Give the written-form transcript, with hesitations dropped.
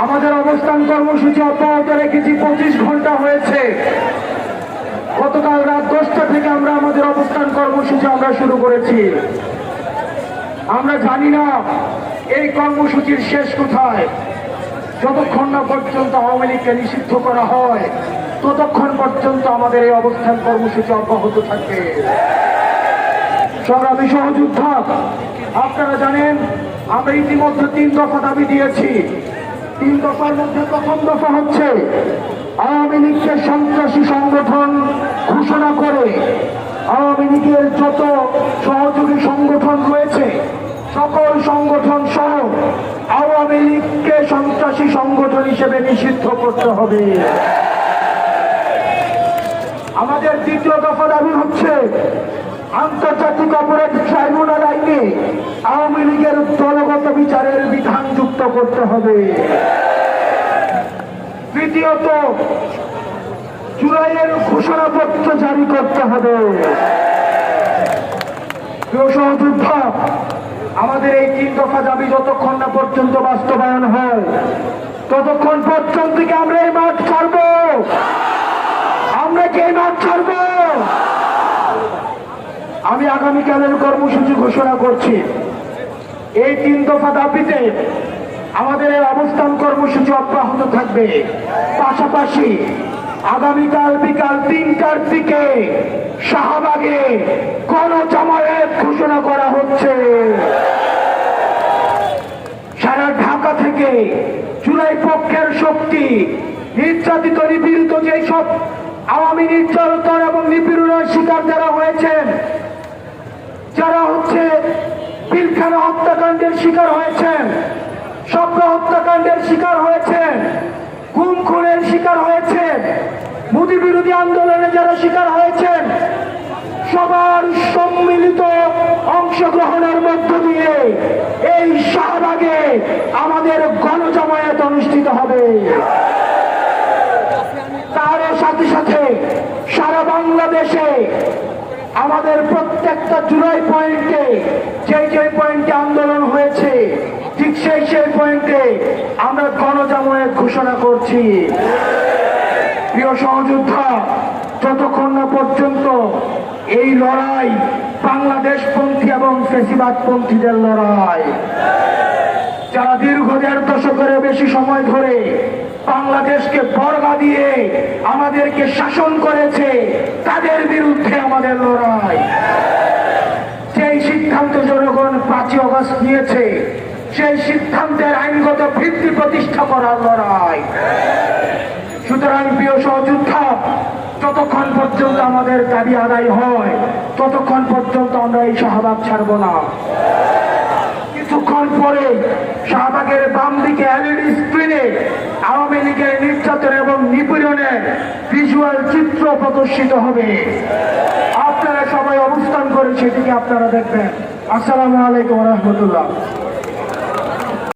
আমাদের অবস্থান কর্মসূচি অব্যাহত রেখেছি। 25 ঘন্টা হয়েছে। গতকাল রাত 10টা থেকে আমরা আমাদের অবস্থান কর্মসূচি শুরু করেছি। আমরা জানি না এই কর্মসূচির শেষ কোথায়। যতক্ষণ না পর্যন্ত আওয়ামী লীগকে নিষিদ্ধ করা হয় ততক্ষণ পর্যন্ত আমাদের এই অবস্থান কর্মসূচি অব্যাহত থাকবে। সংগ্রামী সহযোদ্ধা, আপনারা জানেন আমরা ইতিমধ্যে 3 দফা দাবি দিয়েছি। 3 দফার মধ্যে প্রথম দফা হচ্ছে আওয়ামী লীগকে সন্ত্রাসী সংগঠন ঘোষণা করে আওয়ামী লীগের যত সহযোগী সংগঠন রয়েছে সকল সংগঠন সহ আওয়ামী লীগকে সন্ত্রাসী সংগঠন হিসেবে নিষিদ্ধ করতে হবে। আমাদের দ্বিতীয় দফা দাবি হচ্ছে আন্তর্জাতিক অপরাধ ট্রাইব্যুনাল আইনে আওয়ামী লীগের দলগত বিচারের বিধান যুক্ত করতে হবে। তৃতীয়ত জুলাইয়ের ঘোষণাপত্র জারি করতে হবে। প্রিয় সহযোদ্ধা, আমাদের এই 3 দফা দাবি যতক্ষণ না পর্যন্ত বাস্তবায়ন হয় ততক্ষণ পর্যন্ত কি আমরা এই মাঠ ছাড়ব? আমরা কি এই মাঠ ছাড়ব? আমি আগামীকালের কর্মসূচি ঘোষণা করছি। এই 3 দফা দাবিতে আমাদের এই অবস্থান কর্মসূচি অব্যাহত থাকবে। পাশাপাশি আগামীকাল বিকাল 3টার দিকে শাহবাগে গণজামায়াত ঘোষণা করা হচ্ছে। সারা ঢাকা থেকে জুলাই পক্ষের শক্তি নির্যাতিত নিপীড়িত যেসব আওয়ামী নির্যাতন এবং নিপীড়নের শিকার যারা হয়েছেন, যারা পিলখানা হত্যাকাণ্ডের শিকার হয়েছেন, স্বপ্ন হত্যাকাণ্ডের শিকার হয়েছেন, গুম খুনের শিকার হয়েছেন, মোদী বিরোধী আন্দোলনে যারা শিকার হয়েছেন, সবার সম্মিলিত অংশগ্রহণের মধ্য দিয়ে এই শাহবাগে আমাদের গণজামায়াত অনুষ্ঠিত হবে। তার সাথে সাথে সারা বাংলাদেশে আমাদের প্রত্যেকটা জুলাই পয়েন্টে যে পয়েন্টে আন্দোলন হয়েছে ঠিক সেই পয়েন্টে আমরা গণজামায়াত ঘোষণা করছি। প্রিয় সহযোদ্ধা, যতক্ষণ না পর্যন্ত এই লড়াই বাংলাদেশপন্থী এবং ফ্যাসিবাদপন্থীদের লড়াই, যারা দীর্ঘ 1.5 দশকের বেশি সময় ধরে বাংলাদেশকে বর্গা দিয়ে আমাদেরকে শাসন করেছে, তাদের বিরুদ্ধে আমাদের লড়াই। যেই সিদ্ধান্ত জনগণ 5ই আগস্ট নিয়েছে সেই সিদ্ধান্তের আইনগত ভিত্তি প্রতিষ্ঠা করার লড়াই। সুতরাং প্রিয় সহযোদ্ধা, যতক্ষণ পর্যন্ত আমাদের দাবি আদায় হয় ততক্ষণ পর্যন্ত আমরা এই শাহবাগ ছাড়ব না। কিছুক্ষণ পরে শাহবাগের বাম দিকে এলইডি স্ক্রিনে আওয়ামী লীগের নির্যাতন এবং নিপীড়নের ভিজুয়াল চিত্র প্রদর্শিত হবে। আপনারা সবাই অবস্থান করে সেটিকে আপনারা দেখবেন। আসসালামু আলাইকুম ওয়া রাহমাতুল্লাহ।